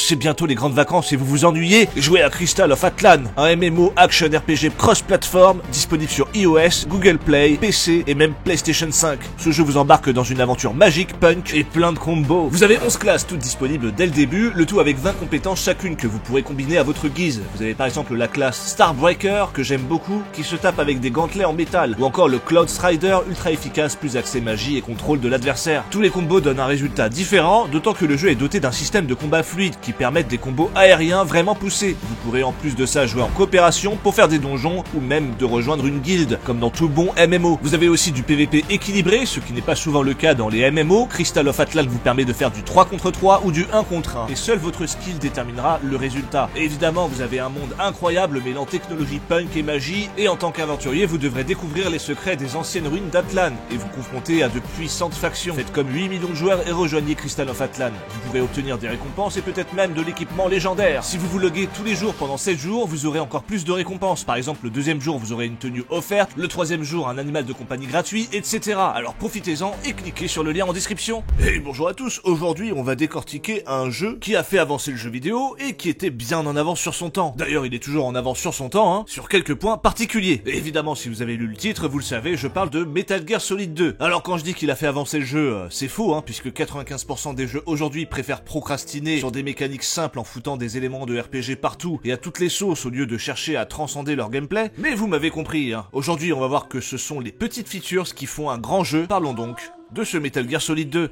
c'est bientôt les grandes vacances et vous vous ennuyez, jouez à Crystal of Atlan, un MMO action RPG cross-platform disponible sur iOS, Google Play, PC et même PlayStation 5. Ce jeu vous embarque dans une aventure magique, punk et plein de combos. Vous avez 11 classes toutes disponibles dès le début, le tout avec 20 compétences chacune que vous pourrez combiner à votre guise. Vous avez par exemple la classe Starbreaker que j'aime beaucoup, qui se tape avec des gantelets en métal, ou encore le Cloud Strider ultra efficace, plus axé magie et contrôle de l'adversaire. Tous les combos donnent un résultat différent, d'autant que le jeu est doté d'un système de combat fluide qui permettent des combos aériens vraiment poussés. Vous pourrez en plus de ça jouer en coopération pour faire des donjons ou même de rejoindre une guilde, comme dans tout bon MMO. Vous avez aussi du PVP équilibré, ce qui n'est pas souvent le cas dans les MMO. Crystal of Atlan vous permet de faire du 3 contre 3 ou du 1 contre 1, et seul votre skill déterminera le résultat. Et évidemment, vous avez un monde incroyable mêlant technologie punk et magie, et en tant qu'aventurier, vous devrez découvrir les secrets des anciennes ruines d'Atlan, et vous confronter à de puissantes factions. Faites comme 8 millions de joueurs et rejoignez Crystal of Atlan. Vous pourrez obtenir des récompenses et peut-être même de l'équipement légendaire. Si vous vous loguez tous les jours pendant 7 jours, vous aurez encore plus de récompenses. Par exemple, le deuxième jour, vous aurez une tenue offerte, le troisième jour, un animal de compagnie gratuit, etc. Alors profitez-en et cliquez sur le lien en description. Et bonjour à tous, aujourd'hui on va décortiquer un jeu qui a fait avancer le jeu vidéo et qui était bien en avance sur son temps. D'ailleurs, il est toujours en avance sur son temps, sur quelques points particuliers. Et évidemment, si vous avez lu le titre, vous le savez, je parle de Metal Gear Solid 2. Alors quand je dis qu'il a fait avancer le jeu, c'est faux, puisque 95% des jeux aujourd'hui préfèrent procrastiner sur des mécaniques simples en foutant des éléments de RPG partout et à toutes les sauces au lieu de chercher à transcender leur gameplay. Mais vous m'avez compris, Aujourd'hui, on va voir que ce sont les petites features qui font un grand jeu. Parlons donc de ce Metal Gear Solid 2.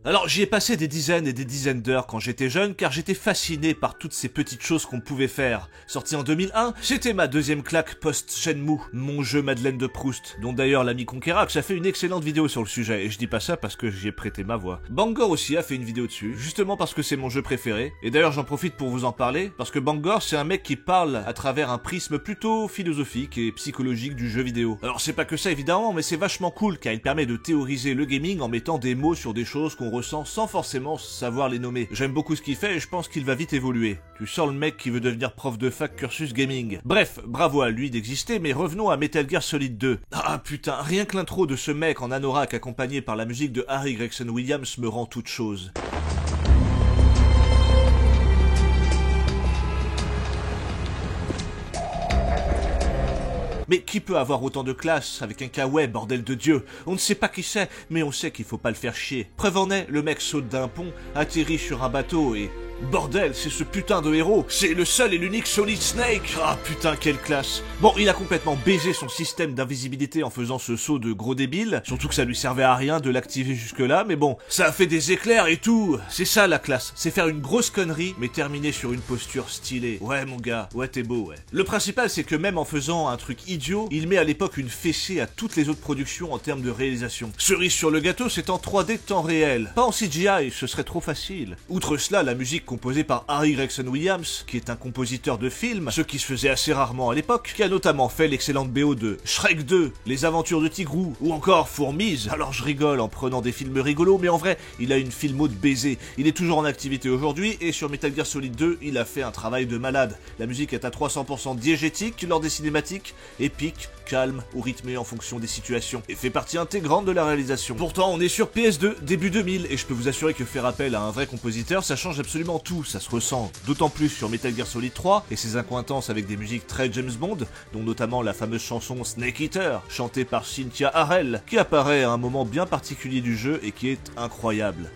Alors j'y ai passé des dizaines et des dizaines d'heures quand j'étais jeune, car j'étais fasciné par toutes ces petites choses qu'on pouvait faire. Sorti en 2001, c'était ma deuxième claque post-Shenmue, mon jeu Madeleine de Proust, dont d'ailleurs l'ami Conquerax a fait une excellente vidéo sur le sujet, et je dis pas ça parce que j'y ai prêté ma voix. Bangor aussi a fait une vidéo dessus, justement parce que c'est mon jeu préféré, et d'ailleurs j'en profite pour vous en parler, parce que Bangor c'est un mec qui parle à travers un prisme plutôt philosophique et psychologique du jeu vidéo. Alors c'est pas que ça évidemment, mais c'est vachement cool, car il permet de théoriser le gaming en mettant des mots sur des choses qu'on ressent sans forcément savoir les nommer. J'aime beaucoup ce qu'il fait et je pense qu'il va vite évoluer. Tu sens le mec qui veut devenir prof de fac cursus gaming. Bref, bravo à lui d'exister, mais revenons à Metal Gear Solid 2. Ah putain, rien que l'intro de ce mec en anorak accompagné par la musique de Harry Gregson Williams me rend toute chose. Mais qui peut avoir autant de classe avec un kawaii, bordel de Dieu? On ne sait pas qui c'est, mais on sait qu'il faut pas le faire chier. Preuve en est, le mec saute d'un pont, atterrit sur un bateau et... Bordel, c'est ce putain de héros. C'est le seul et l'unique Solid Snake. Ah putain, quelle classe. Bon, il a complètement baisé son système d'invisibilité en faisant ce saut de gros débile. Surtout que ça lui servait à rien de l'activer jusque-là, mais bon, ça a fait des éclairs et tout. C'est ça la classe. C'est faire une grosse connerie, mais terminer sur une posture stylée. Ouais mon gars, ouais t'es beau, ouais. Le principal, c'est que même en faisant un truc idiot, il met à l'époque une fessée à toutes les autres productions en termes de réalisation. Cerise sur le gâteau, c'est en 3D temps réel. Pas en CGI, ce serait trop facile. Outre cela, la musique composé par Harry Gregson Williams, qui est un compositeur de films, ce qui se faisait assez rarement à l'époque, qui a notamment fait l'excellente BO de Shrek 2, Les Aventures de Tigrou, ou encore Fourmise. Alors je rigole en prenant des films rigolos, mais en vrai, il a une filmo de baiser. Il est toujours en activité aujourd'hui, et sur Metal Gear Solid 2, il a fait un travail de malade. La musique est à 300% diégétique lors des cinématiques, épique, calme ou rythmé en fonction des situations, et fait partie intégrante de la réalisation. Pourtant, on est sur PS2, début 2000, et je peux vous assurer que faire appel à un vrai compositeur, ça change absolument tout, ça se ressent d'autant plus sur Metal Gear Solid 3, et ses accointances avec des musiques très James Bond, dont notamment la fameuse chanson Snake Eater, chantée par Cynthia Harrell, qui apparaît à un moment bien particulier du jeu et qui est incroyable.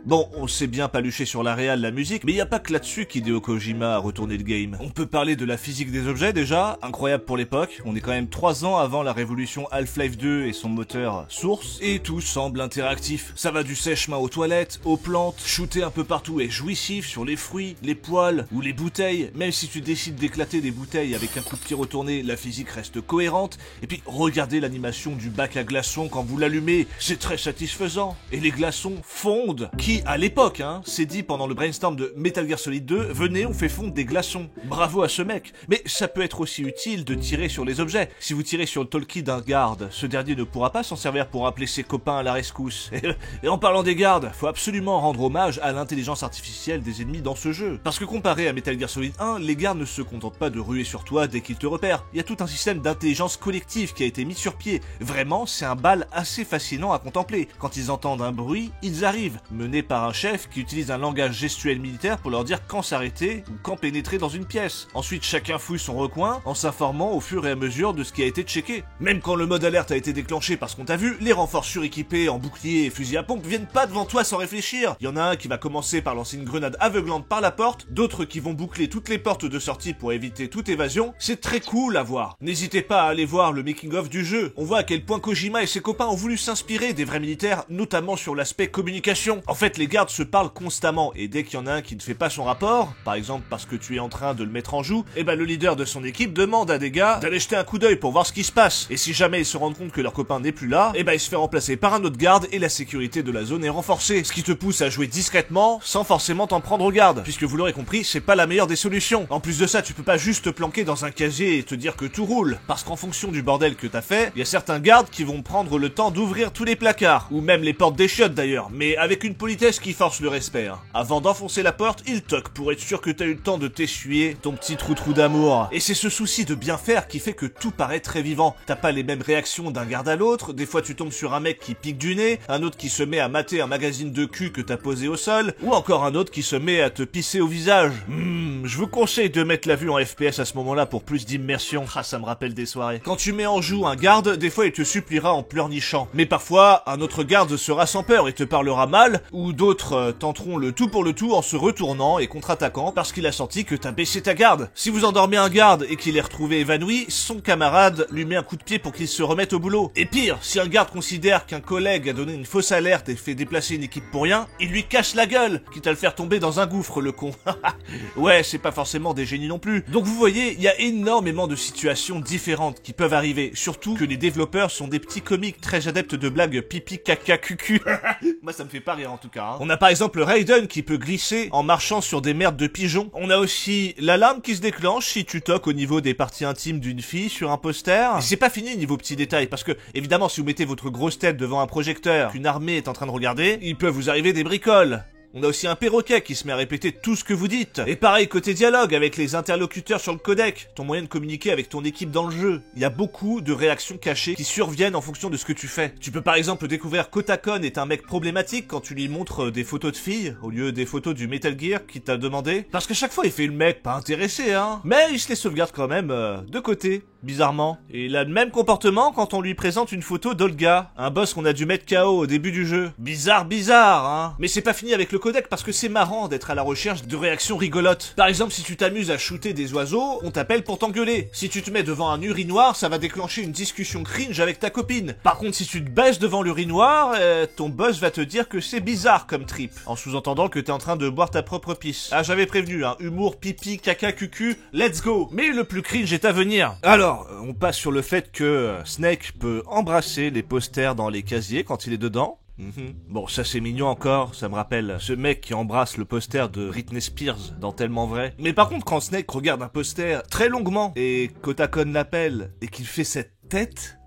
Bon, on sait bien palucher sur la réal la musique, mais y a pas que là-dessus qu'Hideo Kojima a retourné le game. On peut parler de la physique des objets déjà, incroyable pour l'époque, on est quand même 3 ans avant la révolution Half-Life 2 et son moteur Source, et tout semble interactif. Ça va du sèche-main aux toilettes, aux plantes, shooter un peu partout est jouissif sur les fruits, les poils ou les bouteilles. Même si tu décides d'éclater des bouteilles avec un coup de pied retourné, la physique reste cohérente. Et puis regardez l'animation du bac à glaçons quand vous l'allumez, c'est très satisfaisant. Et les glaçons fondent. Qui qui, à l'époque, s'est dit pendant le brainstorm de Metal Gear Solid 2, venez, on fait fondre des glaçons. Bravo à ce mec. Mais ça peut être aussi utile de tirer sur les objets. Si vous tirez sur le talkie d'un garde, ce dernier ne pourra pas s'en servir pour appeler ses copains à la rescousse. Et en parlant des gardes, faut absolument rendre hommage à l'intelligence artificielle des ennemis dans ce jeu. Parce que comparé à Metal Gear Solid 1, les gardes ne se contentent pas de ruer sur toi dès qu'ils te repèrent. Il y a tout un système d'intelligence collective qui a été mis sur pied. Vraiment, c'est un bal assez fascinant à contempler. Quand ils entendent un bruit, ils arrivent, menés par un chef qui utilise un langage gestuel militaire pour leur dire quand s'arrêter ou quand pénétrer dans une pièce. Ensuite, chacun fouille son recoin en s'informant au fur et à mesure de ce qui a été checké. Même quand le mode alerte a été déclenché parce qu'on t'a vu, les renforts suréquipés en bouclier et fusil à pompe viennent pas devant toi sans réfléchir. Il y en a un qui va commencer par lancer une grenade aveuglante par la porte, d'autres qui vont boucler toutes les portes de sortie pour éviter toute évasion. C'est très cool à voir. N'hésitez pas à aller voir le making-of du jeu. On voit à quel point Kojima et ses copains ont voulu s'inspirer des vrais militaires, notamment sur l'aspect communication. En fait, les gardes se parlent constamment, et dès qu'il y en a un qui ne fait pas son rapport, par exemple parce que tu es en train de le mettre en joue, et le leader de son équipe demande à des gars d'aller jeter un coup d'œil pour voir ce qui se passe. Et si jamais ils se rendent compte que leur copain n'est plus là, il se fait remplacer par un autre garde et la sécurité de la zone est renforcée. Ce qui te pousse à jouer discrètement, sans forcément t'en prendre au garde. Puisque vous l'aurez compris, c'est pas la meilleure des solutions. En plus de ça, tu peux pas juste te planquer dans un casier et te dire que tout roule. Parce qu'en fonction du bordel que t'as fait, il y a certains gardes qui vont prendre le temps d'ouvrir tous les placards. Ou même les portes des chiottes d'ailleurs, mais avec une politesse qui force le respect. Avant d'enfoncer la porte, il toque pour être sûr que t'as eu le temps de t'essuyer ton petit trou d'amour. Et c'est ce souci de bien faire qui fait que tout paraît très vivant. T'as pas les mêmes réactions d'un garde à l'autre, des fois tu tombes sur un mec qui pique du nez, un autre qui se met à mater un magazine de cul que t'as posé au sol, ou encore un autre qui se met à te pisser au visage. Je vous conseille de mettre la vue en FPS à ce moment-là pour plus d'immersion. Ah, ça me rappelle des soirées. Quand tu mets en joue un garde, des fois il te suppliera en pleurnichant. Mais parfois, un autre garde sera sans peur et te parlera mal, ou d'autres tenteront le tout pour le tout en se retournant et contre-attaquant parce qu'il a senti que t'as baissé ta garde. Si vous endormez un garde et qu'il est retrouvé évanoui, son camarade lui met un coup de pied pour qu'il se remette au boulot. Et pire, si un garde considère qu'un collègue a donné une fausse alerte et fait déplacer une équipe pour rien, il lui cache la gueule, quitte à le faire tomber dans un gouffre, le con. Ouais, c'est pas forcément des génies non plus. Donc vous voyez, il y a énormément de situations différentes qui peuvent arriver, surtout que les développeurs sont des petits comiques très adeptes de blagues pipi caca cucu. Moi ça me fait pas rire en tout cas. On a par exemple Raiden qui peut glisser en marchant sur des merdes de pigeons. On a aussi l'alarme qui se déclenche si tu toques au niveau des parties intimes d'une fille sur un poster. Et c'est pas fini niveau petits détails, parce que évidemment si vous mettez votre grosse tête devant un projecteur qu'une armée est en train de regarder, il peut vous arriver des bricoles. On a aussi un perroquet qui se met à répéter tout ce que vous dites. Et pareil côté dialogue avec les interlocuteurs sur le codec, ton moyen de communiquer avec ton équipe dans le jeu. Il y a beaucoup de réactions cachées qui surviennent en fonction de ce que tu fais. Tu peux par exemple découvrir qu'Otakon est un mec problématique quand tu lui montres des photos de filles au lieu des photos du Metal Gear qu'il t'a demandé. Parce que chaque fois il fait le mec pas intéressé mais il se les sauvegarde quand même de côté. Bizarrement. Et il a le même comportement quand on lui présente une photo d'Olga, un boss qu'on a dû mettre KO au début du jeu. Bizarre. Mais c'est pas fini avec le codec parce que c'est marrant d'être à la recherche de réactions rigolotes. Par exemple, si tu t'amuses à shooter des oiseaux, on t'appelle pour t'engueuler. Si tu te mets devant un urinoir, ça va déclencher une discussion cringe avec ta copine. Par contre, si tu te baisses devant l'urinoir, ton boss va te dire que c'est bizarre comme trip, en sous-entendant que t'es en train de boire ta propre pisse. Ah, j'avais prévenu, humour, pipi, caca, cucu, let's go. Mais le plus cringe est à venir. Alors, on passe sur le fait que Snake peut embrasser les posters dans les casiers quand il est dedans. Bon, ça c'est mignon encore, ça me rappelle ce mec qui embrasse le poster de Britney Spears dans Tellement Vrai. Mais par contre, quand Snake regarde un poster très longuement et qu'Otakon l'appelle et qu'il fait cette tête,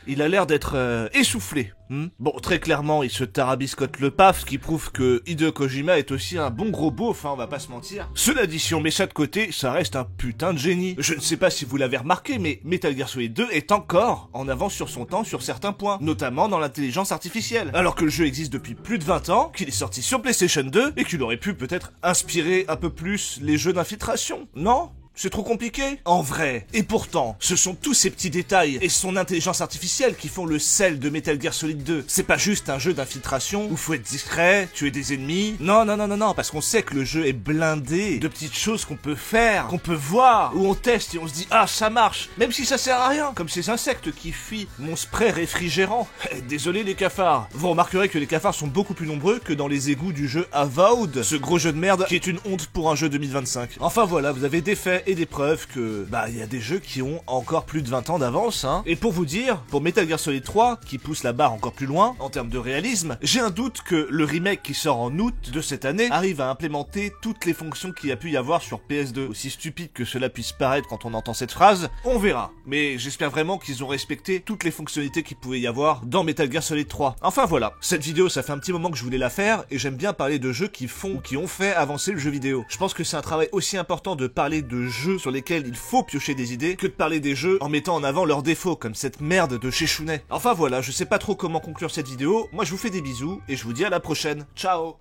il a l'air d'être essoufflé. Bon, très clairement, il se tarabiscote le paf, ce qui prouve que Hideo Kojima est aussi un bon gros beauf, on va pas se mentir. Cela dit, si on met ça de côté, ça reste un putain de génie. Je ne sais pas si vous l'avez remarqué, mais Metal Gear Solid 2 est encore en avance sur son temps sur certains points, notamment dans l'intelligence artificielle. Alors que le jeu existe depuis plus de 20 ans, qu'il est sorti sur PlayStation 2, et qu'il aurait pu peut-être inspirer un peu plus les jeux d'infiltration, non ? C'est trop compliqué? En vrai. Et pourtant, ce sont tous ces petits détails et son intelligence artificielle qui font le sel de Metal Gear Solid 2. C'est pas juste un jeu d'infiltration où faut être discret, tuer des ennemis. Non, parce qu'on sait que le jeu est blindé de petites choses qu'on peut faire, qu'on peut voir, où on teste et on se dit ah ça marche, même si ça sert à rien. Comme ces insectes qui fuient mon spray réfrigérant. Désolé les cafards. Vous remarquerez que les cafards sont beaucoup plus nombreux que dans les égouts du jeu Avowed, ce gros jeu de merde qui est une honte pour un jeu 2025. Enfin voilà, vous avez défait et des preuves que, il y a des jeux qui ont encore plus de 20 ans d'avance, hein. Et pour vous dire, pour Metal Gear Solid 3, qui pousse la barre encore plus loin, en termes de réalisme, j'ai un doute que le remake qui sort en août de cette année arrive à implémenter toutes les fonctions qu'il y a pu y avoir sur PS2. Aussi stupide que cela puisse paraître quand on entend cette phrase, on verra. Mais j'espère vraiment qu'ils ont respecté toutes les fonctionnalités qu'il pouvait y avoir dans Metal Gear Solid 3. Enfin voilà, cette vidéo ça fait un petit moment que je voulais la faire, et j'aime bien parler de jeux qui font ou qui ont fait avancer le jeu vidéo. Je pense que c'est un travail aussi important de parler de jeux sur lesquels il faut piocher des idées, que de parler des jeux en mettant en avant leurs défauts, comme cette merde de chez Chounet. Enfin voilà, je sais pas trop comment conclure cette vidéo, moi je vous fais des bisous, et je vous dis à la prochaine. Ciao.